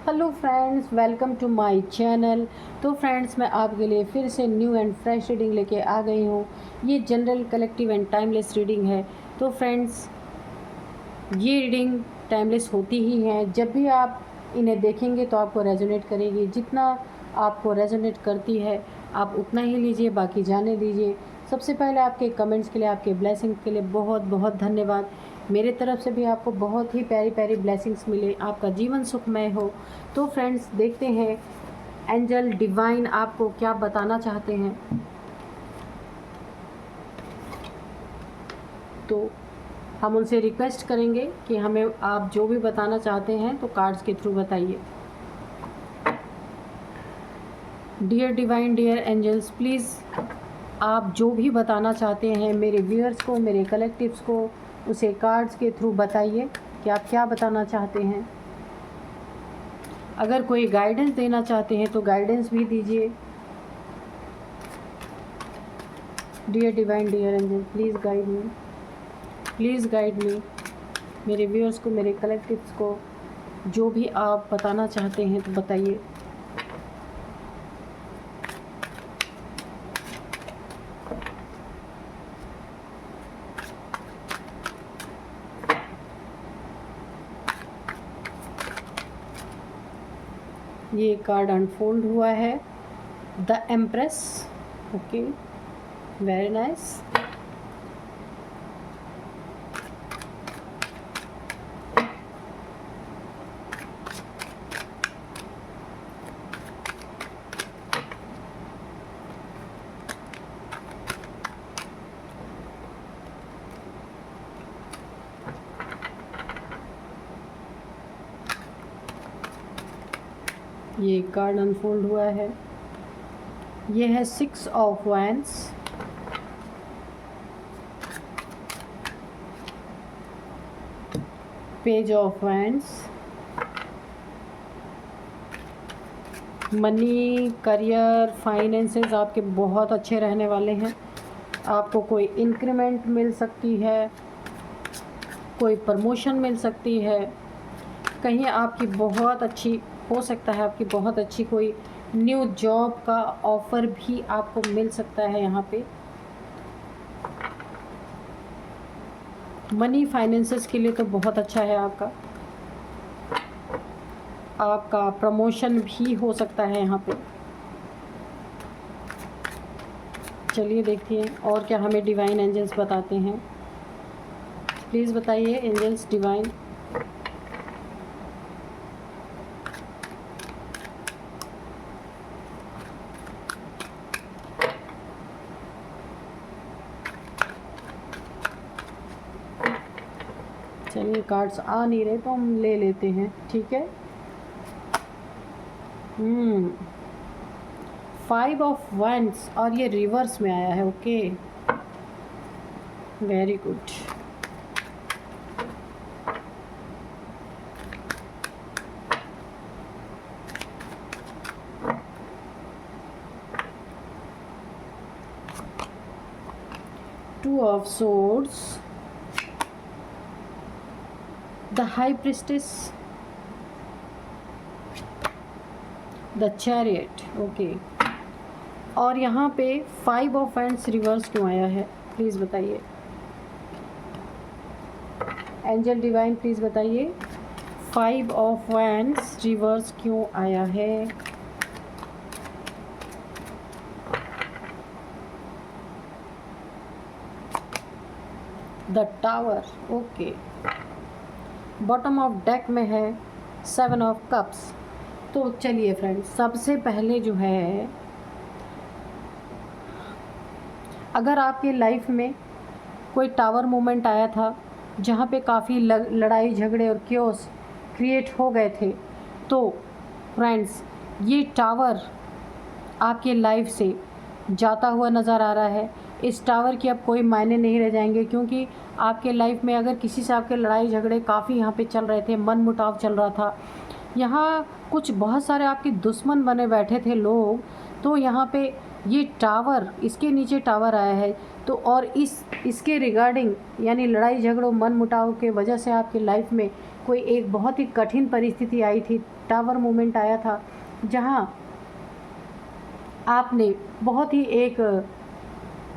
Hello friends, welcome to my channel. तो friends, मैं आपके लिए फिर से न्यू एंड फ्रेश रीडिंग लेके आ गई हूँ। ये general, collective and timeless reading है। तो फ्रेंड्स, ये रीडिंग टाइमलेस होती ही है। जब भी आप इन्हें देखेंगे तो आपको रेजोनेट करेगी। जितना आपको रेजोनेट करती है आप उतना ही लीजिए, बाकी जाने दीजिए। सबसे पहले आपके कमेंट्स के लिए, आपके ब्लेसिंग्स के लिए बहुत बहुत धन्यवाद। मेरे तरफ से भी आपको बहुत ही प्यारी प्यारी ब्लेसिंग्स मिले, आपका जीवन सुखमय हो। तो फ्रेंड्स, देखते हैं एंजल डिवाइन आपको क्या बताना चाहते हैं। तो हम उनसे रिक्वेस्ट करेंगे कि हमें आप जो भी बताना चाहते हैं तो कार्ड्स के थ्रू बताइए। Dear divine, dear angels, please आप जो भी बताना चाहते हैं मेरे व्यूअर्स को, मेरे कलेक्टिव्स को, उसे कार्ड्स के थ्रू बताइए कि आप क्या बताना चाहते हैं। अगर कोई गाइडेंस देना चाहते हैं तो गाइडेंस भी दीजिए। Dear divine, dear angel, please guide me, please guide me. मेरे व्यूअर्स को, मेरे कलेक्टिव्स को जो भी आप बताना चाहते हैं तो बताइए। ये कार्ड अनफोल्ड हुआ है, the empress. Okay, very nice. ये कार्ड अनफोल्ड हुआ है, ये है 6 of wands. Page of wands. Money, career, finances आपके बहुत अच्छे रहने वाले हैं। आपको कोई इंक्रीमेंट मिल सकती है, कोई प्रमोशन मिल सकती है, कहीं आपकी बहुत अच्छी हो सकता है, आपकी बहुत अच्छी कोई न्यू जॉब का ऑफ़र भी आपको मिल सकता है। यहाँ पे मनी फाइनेंसेस के लिए तो बहुत अच्छा है। आपका प्रमोशन भी हो सकता है यहाँ पे। चलिए देखते हैं और क्या हमें डिवाइन एंजल्स बताते हैं। प्लीज़ बताइए एंजल्स डिवाइन। चलिए, कार्ड्स आ नहीं रहे तो हम ले लेते हैं, ठीक है। 5 ऑफ वैंड्स और ये रिवर्स में आया है। Okay, very good. Two of swords, the high priestess, the chariot. Okay, और यहाँ पे 5 ऑफ वैंड्स रिवर्स क्यों आया है, प्लीज़ बताइए। एंजल डिवाइन प्लीज़ बताइए 5 ऑफ वैंड्स रिवर्स क्यों आया है। The tower. Okay, bottom of deck में है 7 ऑफ कप्स। तो चलिए फ्रेंड्स, सबसे पहले जो है, अगर आपके लाइफ में कोई टावर मोमेंट आया था जहाँ पे काफ़ी लड़ाई झगड़े और क्योस क्रिएट हो गए थे, तो फ्रेंड्स ये टावर आपके लाइफ से जाता हुआ नज़र आ रहा है। इस टावर की अब कोई मायने नहीं रह जाएंगे, क्योंकि आपके लाइफ में अगर किसी से आपके लड़ाई झगड़े काफ़ी यहाँ पे चल रहे थे, मन मुटाव चल रहा था, यहाँ कुछ बहुत सारे आपके दुश्मन बने बैठे थे लोग, तो यहाँ पे ये टावर, इसके नीचे टावर आया है। तो और इसके रिगार्डिंग, यानी लड़ाई झगड़ों मन मुटाव के वजह से आपकी लाइफ में कोई एक बहुत ही कठिन परिस्थिति आई थी, टावर मोमेंट आया था, जहां आपने बहुत ही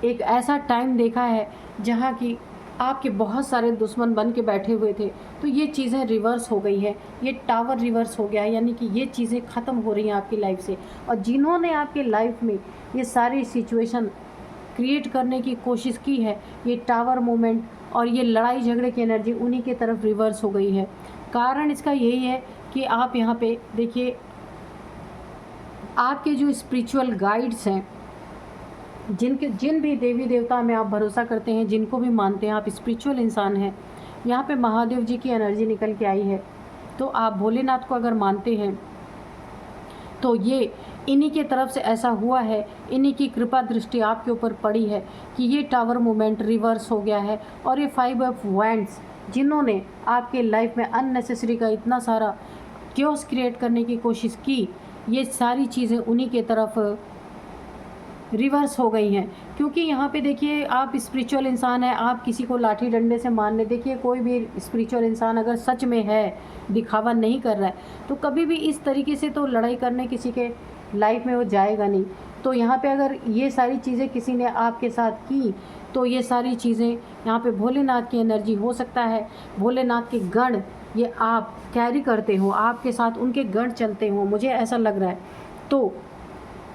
एक ऐसा टाइम देखा है जहाँ की आपके बहुत सारे दुश्मन बन के बैठे हुए थे। तो ये चीज़ें रिवर्स हो गई है, ये टावर रिवर्स हो गया है, यानी कि ये चीज़ें ख़त्म हो रही हैं आपकी लाइफ से। और जिन्होंने आपकी लाइफ में ये सारी सिचुएशन क्रिएट करने की कोशिश की है, ये टावर मोमेंट और ये लड़ाई झगड़े की एनर्जी उन्हीं की तरफ रिवर्स हो गई है। कारण इसका यही है कि आप यहाँ पे देखिए, आपके जो स्पिरिचुअल गाइड्स हैं, जिन भी देवी देवता में आप भरोसा करते हैं, जिनको भी मानते हैं, आप स्पिरिचुअल इंसान हैं, यहाँ पे महादेव जी की एनर्जी निकल के आई है। तो आप भोलेनाथ को अगर मानते हैं तो ये इन्हीं के तरफ से ऐसा हुआ है, इन्हीं की कृपा दृष्टि आपके ऊपर पड़ी है कि ये टावर मोमेंट रिवर्स हो गया है। और ये 5 ऑफ वैंड्स जिन्होंने आपके लाइफ में अननेसेसरी का इतना सारा क्योस क्रिएट करने की कोशिश की, ये सारी चीज़ें उन्हीं के तरफ रिवर्स हो गई हैं। क्योंकि यहाँ पे देखिए, आप स्पिरिचुअल इंसान हैं, आप किसी को लाठी डंडे से मारने, देखिए कोई भी स्पिरिचुअल इंसान अगर सच में है, दिखावा नहीं कर रहा है, तो कभी भी इस तरीके से तो लड़ाई करने किसी के लाइफ में वो जाएगा नहीं। तो यहाँ पे अगर ये सारी चीज़ें किसी ने आपके साथ की, तो ये सारी चीज़ें यहाँ पे भोलेनाथ की एनर्जी हो सकता है, भोलेनाथ के गण ये आप कैरी करते हो, आपके साथ उनके गण चलते हो, मुझे ऐसा लग रहा है। तो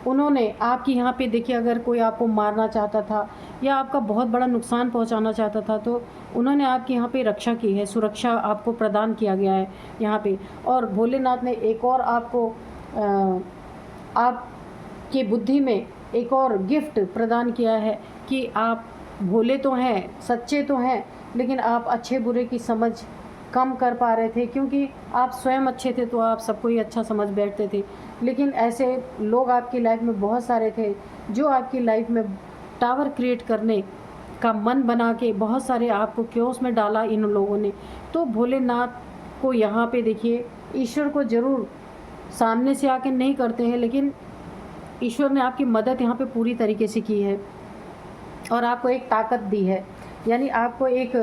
उन्होंने आपकी यहाँ पे देखिए, अगर कोई आपको मारना चाहता था या आपका बहुत बड़ा नुकसान पहुँचाना चाहता था, तो उन्होंने आपकी यहाँ पे रक्षा की है, सुरक्षा आपको प्रदान किया गया है यहाँ पे। और भोलेनाथ ने एक और आपको आपके बुद्धि में एक और गिफ्ट प्रदान किया है कि आप भोले तो हैं, सच्चे तो हैं, लेकिन आप अच्छे बुरे की समझ कम कर पा रहे थे, क्योंकि आप स्वयं अच्छे थे तो आप सबको ही अच्छा समझ बैठते थे। लेकिन ऐसे लोग आपकी लाइफ में बहुत सारे थे जो आपकी लाइफ में टावर क्रिएट करने का मन बना के बहुत सारे आपको क्योस में डाला इन लोगों ने। तो भोलेनाथ को यहाँ पे देखिए, ईश्वर को ज़रूर सामने से आके नहीं करते हैं, लेकिन ईश्वर ने आपकी मदद यहाँ पे पूरी तरीके से की है और आपको एक ताकत दी है, यानी आपको एक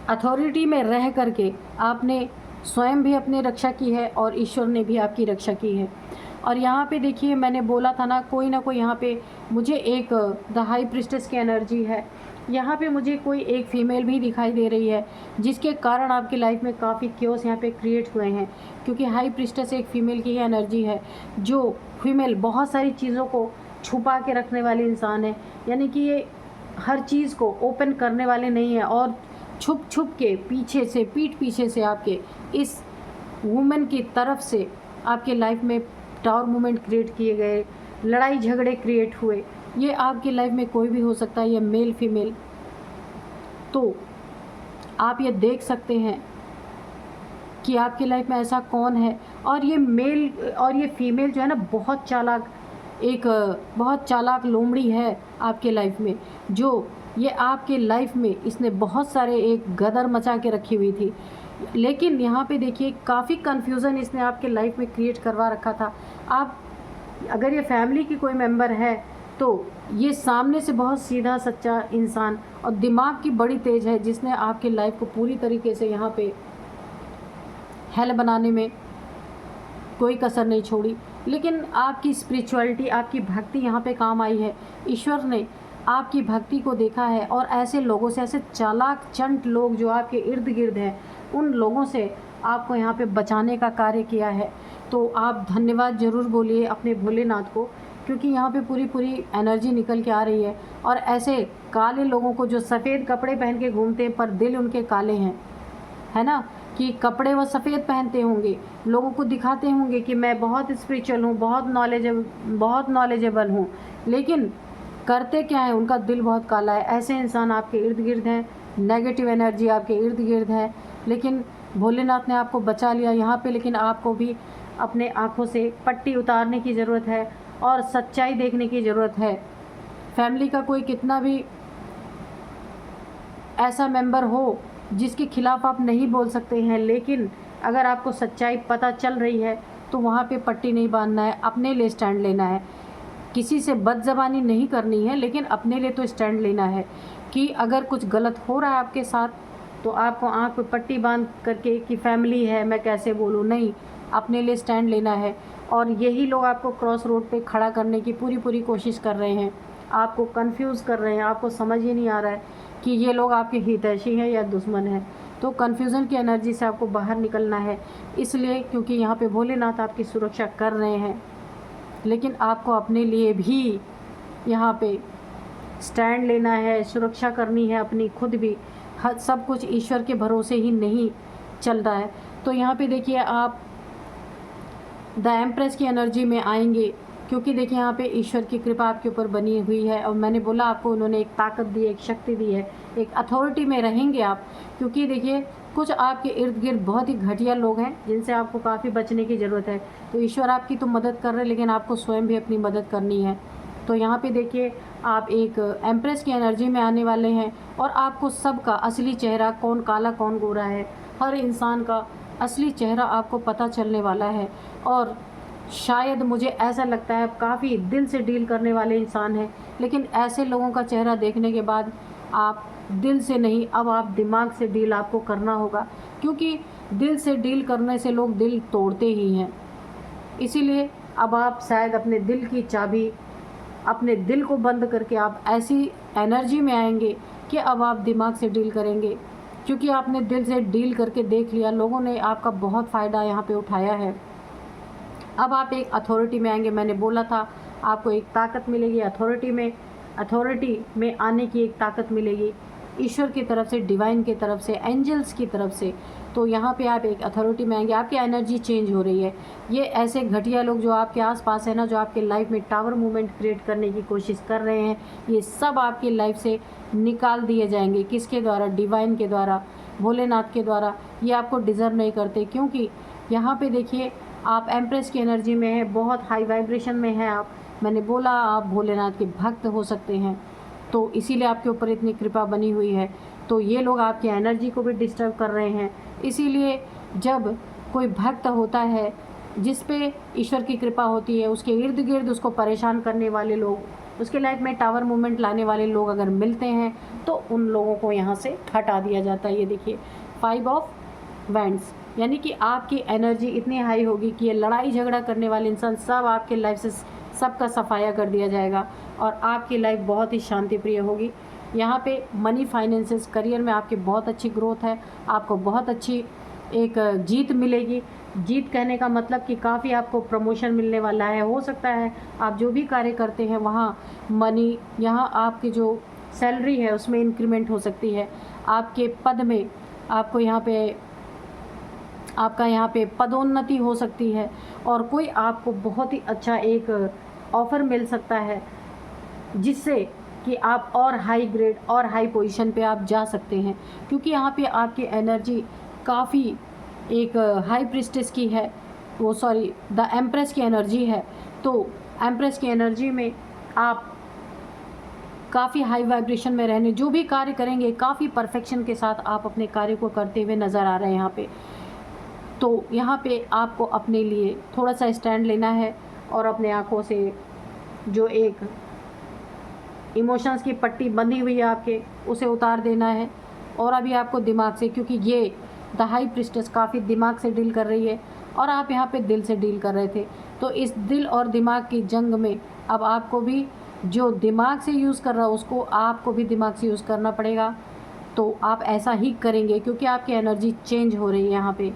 अथॉरिटी में रह करके आपने स्वयं भी अपनी रक्षा की है और ईश्वर ने भी आपकी रक्षा की है। और यहाँ पे देखिए, मैंने बोला था ना कोई यहाँ पे मुझे एक द हाई प्रिस्टेस की एनर्जी है, यहाँ पे मुझे कोई एक फ़ीमेल भी दिखाई दे रही है, जिसके कारण आपकी लाइफ में काफ़ी क्योस यहाँ पे क्रिएट हुए हैं। क्योंकि हाई प्रिस्टेस एक फ़ीमेल की एनर्जी है, जो फीमेल बहुत सारी चीज़ों को छुपा के रखने वाली इंसान है, यानी कि ये हर चीज़ को ओपन करने वाले नहीं है और छुप छुप के पीछे से, पीठ पीछे से आपके इस वुमेन की तरफ से आपके लाइफ में टावर मूवमेंट क्रिएट किए गए, लड़ाई झगड़े क्रिएट हुए। ये आपकी लाइफ में कोई भी हो सकता है, ये मेल फीमेल। तो आप ये देख सकते हैं कि आपकी लाइफ में ऐसा कौन है। और ये मेल और ये फीमेल जो है ना, बहुत चालाक, एक बहुत चालाक लोमड़ी है आपके लाइफ में, जो ये आपके लाइफ में इसने बहुत सारे एक गदर मचा के रखी हुई थी। लेकिन यहाँ पे देखिए, काफ़ी कन्फ्यूज़न इसने आपके लाइफ में क्रिएट करवा रखा था। आप अगर ये फैमिली की कोई मेंबर है तो ये सामने से बहुत सीधा सच्चा इंसान और दिमाग की बड़ी तेज़ है, जिसने आपके लाइफ को पूरी तरीके से यहाँ पे हेल बनाने में कोई कसर नहीं छोड़ी। लेकिन आपकी स्पिरिचुअलिटी, आपकी भक्ति यहाँ पे काम आई है। ईश्वर ने आपकी भक्ति को देखा है और ऐसे लोगों से, ऐसे चालाक चंट लोग जो आपके इर्द गिर्द हैं, उन लोगों से आपको यहाँ पे बचाने का कार्य किया है। तो आप धन्यवाद ज़रूर बोलिए अपने भोलेनाथ को, क्योंकि यहाँ पे पूरी एनर्जी निकल के आ रही है। और ऐसे काले लोगों को जो सफ़ेद कपड़े पहन के घूमते हैं पर दिल उनके काले हैं, है ना, कि कपड़े वो सफ़ेद पहनते होंगे, लोगों को दिखाते होंगे कि मैं बहुत स्पिरिचुअल हूँ, बहुत नॉलेजेबल हूँ, लेकिन करते क्या है, उनका दिल बहुत काला है। ऐसे इंसान आपके इर्द गिर्द हैं, नेगेटिव एनर्जी आपके इर्द गिर्द है। लेकिन भोलेनाथ ने आपको बचा लिया यहाँ पे। लेकिन आपको भी अपने आँखों से पट्टी उतारने की ज़रूरत है और सच्चाई देखने की ज़रूरत है। फैमिली का कोई कितना भी ऐसा मेंबर हो जिसके खिलाफ़ आप नहीं बोल सकते हैं, लेकिन अगर आपको सच्चाई पता चल रही है तो वहाँ पे पट्टी नहीं बांधना है, अपने लिए स्टैंड लेना है। किसी से बदज़बानी नहीं करनी है, लेकिन अपने लिए तो स्टैंड लेना है कि अगर कुछ गलत हो रहा है आपके साथ तो आपको आँख पे पट्टी बांध करके कि फैमिली है मैं कैसे बोलूँ, नहीं, अपने लिए स्टैंड लेना है। और यही लोग आपको क्रॉस रोड पे खड़ा करने की पूरी कोशिश कर रहे हैं, आपको कंफ्यूज कर रहे हैं, आपको समझ ही नहीं आ रहा है कि ये लोग आपके हितैषी हैं या दुश्मन हैं। तो कन्फ्यूज़न की एनर्जी से आपको बाहर निकलना है, इसलिए क्योंकि यहाँ पे भोलेनाथ आपकी सुरक्षा कर रहे हैं। लेकिन आपको अपने लिए भी यहाँ पे स्टैंड लेना है, सुरक्षा करनी है अपनी खुद भी। हर सब कुछ ईश्वर के भरोसे ही नहीं चल रहा है। तो यहाँ पे देखिए आप द एम्प्रेस की एनर्जी में आएंगे, क्योंकि देखिए यहाँ पे ईश्वर की कृपा आपके ऊपर बनी हुई है। और मैंने बोला आपको उन्होंने एक ताकत दी है, एक शक्ति दी है, एक अथॉरिटी में रहेंगे आप। क्योंकि देखिए कुछ आपके इर्द गिर्द बहुत ही घटिया लोग हैं जिनसे आपको काफ़ी बचने की ज़रूरत है। तो ईश्वर आपकी तो मदद कर रहे हैं, लेकिन आपको स्वयं भी अपनी मदद करनी है। तो यहाँ पे देखिए आप एक एम्प्रेस की एनर्जी में आने वाले हैं, और आपको सबका असली चेहरा, कौन काला कौन गोरा है, हर इंसान का असली चेहरा आपको पता चलने वाला है। और शायद मुझे ऐसा लगता है आप काफ़ी दिल से डील करने वाले इंसान हैं, लेकिन ऐसे लोगों का चेहरा देखने के बाद आप दिल से नहीं, अब आप दिमाग से डील आपको करना होगा, क्योंकि दिल से डील करने से लोग दिल तोड़ते ही हैं। इसीलिए अब आप शायद अपने दिल की चाबी, अपने दिल को बंद करके आप ऐसी एनर्जी में आएंगे कि अब आप दिमाग से डील करेंगे, क्योंकि आपने दिल से डील करके देख लिया, लोगों ने आपका बहुत फ़ायदा यहाँ पे उठाया है। अब आप एक अथॉरिटी में आएंगे। मैंने बोला था आपको एक ताकत मिलेगी, अथॉरिटी में आने की एक ताकत मिलेगी ईश्वर की तरफ से, डिवाइन की तरफ से, एंजल्स की तरफ से। तो यहाँ पे आप एक अथॉरिटी में आएंगे, आपकी एनर्जी चेंज हो रही है। ये ऐसे घटिया लोग जो आपके आसपास है ना, जो आपके लाइफ में टावर मूवमेंट क्रिएट करने की कोशिश कर रहे हैं, ये सब आपकी लाइफ से निकाल दिए जाएंगे। किसके द्वारा? डिवाइन के द्वारा, भोलेनाथ के द्वारा। ये आपको डिज़र्व नहीं करते, क्योंकि यहाँ पे देखिए आप एम्प्रेस की एनर्जी में है, बहुत हाई वाइब्रेशन में है आप। मैंने बोला आप भोलेनाथ के भक्त हो सकते हैं, तो इसीलिए आपके ऊपर इतनी कृपा बनी हुई है। तो ये लोग आपकी एनर्जी को भी डिस्टर्ब कर रहे हैं। इसीलिए जब कोई भक्त होता है जिस पे ईश्वर की कृपा होती है, उसके इर्द गिर्द उसको परेशान करने वाले लोग, उसके लाइफ में टावर मूवमेंट लाने वाले लोग अगर मिलते हैं, तो उन लोगों को यहाँ से हटा दिया जाता है। ये देखिए 5 ऑफ वैंड्स, यानी कि आपकी एनर्जी इतनी हाई होगी कि ये लड़ाई झगड़ा करने वाले इंसान सब आपके लाइफ से सबका सफाया कर दिया जाएगा, और आपकी लाइफ बहुत ही शांति प्रिय होगी। यहाँ पे मनी, फाइनेंसेस, करियर में आपकी बहुत अच्छी ग्रोथ है, आपको बहुत अच्छी एक जीत मिलेगी। जीत कहने का मतलब कि काफ़ी आपको प्रमोशन मिलने वाला है। हो सकता है आप जो भी कार्य करते हैं वहाँ मनी, यहाँ आपकी जो सैलरी है उसमें इंक्रीमेंट हो सकती है, आपके पद में आपको यहाँ पे पदोन्नति हो सकती है, और कोई आपको बहुत ही अच्छा एक ऑफ़र मिल सकता है जिससे कि आप और हाई ग्रेड और हाई पोजीशन पे आप जा सकते हैं। क्योंकि यहाँ पे आपकी एनर्जी काफ़ी एक हाई प्रिस्टेस की है, वो सॉरी द एम्प्रेस की एनर्जी है। तो एम्प्रेस की एनर्जी में आप काफ़ी हाई वाइब्रेशन में रहने, जो भी कार्य करेंगे काफ़ी परफेक्शन के साथ आप अपने कार्य को करते हुए नज़र आ रहे हैं यहाँ पे। तो यहाँ पे आपको अपने लिए थोड़ा सा स्टैंड लेना है, और अपने आँखों से जो एक इमोशंस की पट्टी बंधी हुई है आपके, उसे उतार देना है। और अभी आपको दिमाग से, क्योंकि ये द हाई प्रिस्टेस काफ़ी दिमाग से डील कर रही है, और आप यहाँ पे दिल से डील कर रहे थे, तो इस दिल और दिमाग की जंग में अब आपको भी, जो दिमाग से यूज़ कर रहा है उसको आपको भी दिमाग से यूज़ करना पड़ेगा। तो आप ऐसा ही करेंगे, क्योंकि आपकी एनर्जी चेंज हो रही है यहाँ पे,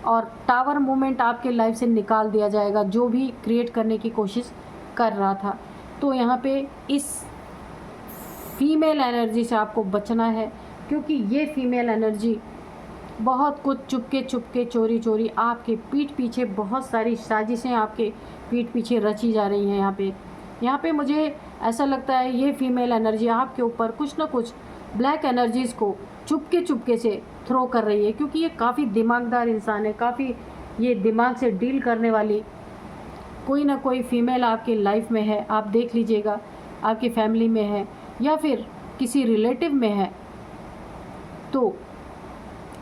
और टावर मूवमेंट आपके लाइफ से निकाल दिया जाएगा, जो भी क्रिएट करने की कोशिश कर रहा था। तो यहाँ पे इस फीमेल एनर्जी से आपको बचना है, क्योंकि ये फीमेल एनर्जी बहुत कुछ चुपके चोरी आपके पीठ पीछे, बहुत सारी साजिशें आपके पीठ पीछे रची जा रही हैं। यहाँ पे मुझे ऐसा लगता है ये फीमेल एनर्जी आपके ऊपर कुछ ना कुछ ब्लैक एनर्जीज़ को चुपके से थ्रो कर रही है, क्योंकि ये काफ़ी दिमागदार इंसान है, काफ़ी ये दिमाग से डील करने वाली कोई ना कोई फीमेल आपके लाइफ में है। आप देख लीजिएगा, आपकी फैमिली में है या फिर किसी रिलेटिव में है। तो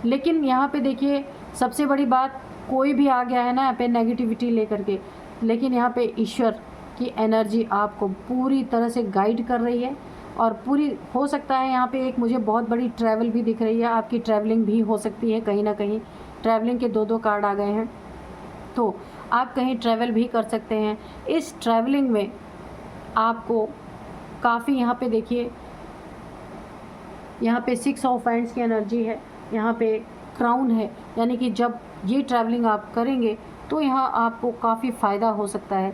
लेकिन यहाँ पे देखिए सबसे बड़ी बात, कोई भी आ गया है ना यहाँ पे नेगेटिविटी लेकर के, लेकिन यहाँ पे ईश्वर की एनर्जी आपको पूरी तरह से गाइड कर रही है, और पूरी हो सकता है यहाँ पे एक मुझे बहुत बड़ी ट्रैवल भी दिख रही है, आपकी ट्रैवलिंग भी हो सकती है कहीं ना कहीं। ट्रैवलिंग के 2 कार्ड आ गए हैं। तो आप कहीं ट्रैवल भी कर सकते हैं। इस ट्रैवलिंग में आपको काफ़ी यहाँ पे देखिए, यहाँ पे 6 ऑफ हैंड्स की एनर्जी है, यहाँ पे क्राउन है, यानी कि जब ये ट्रैवलिंग आप करेंगे तो यहाँ आपको काफ़ी फ़ायदा हो सकता है।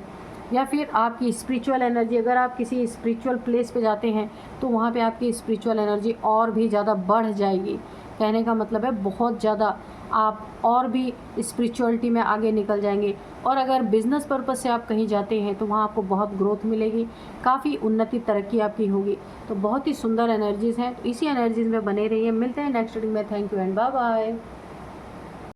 या फिर आपकी स्पिरिचुअल एनर्जी, अगर आप किसी स्पिरिचुअल प्लेस पे जाते हैं तो वहाँ पे आपकी स्पिरिचुअल एनर्जी और भी ज़्यादा बढ़ जाएगी। कहने का मतलब है बहुत ज़्यादा आप और भी स्पिरिचुअलिटी में आगे निकल जाएंगे। और अगर बिज़नेस पर्पज़ से आप कहीं जाते हैं तो वहाँ आपको बहुत ग्रोथ मिलेगी, काफ़ी उन्नति तरक्की आपकी होगी। तो बहुत ही सुंदर एनर्जीज़ हैं, तो इसी एनर्जीज़ में बने रहिए। मिलते हैं नेक्स्ट रीडिंग में। Thank you and bye bye.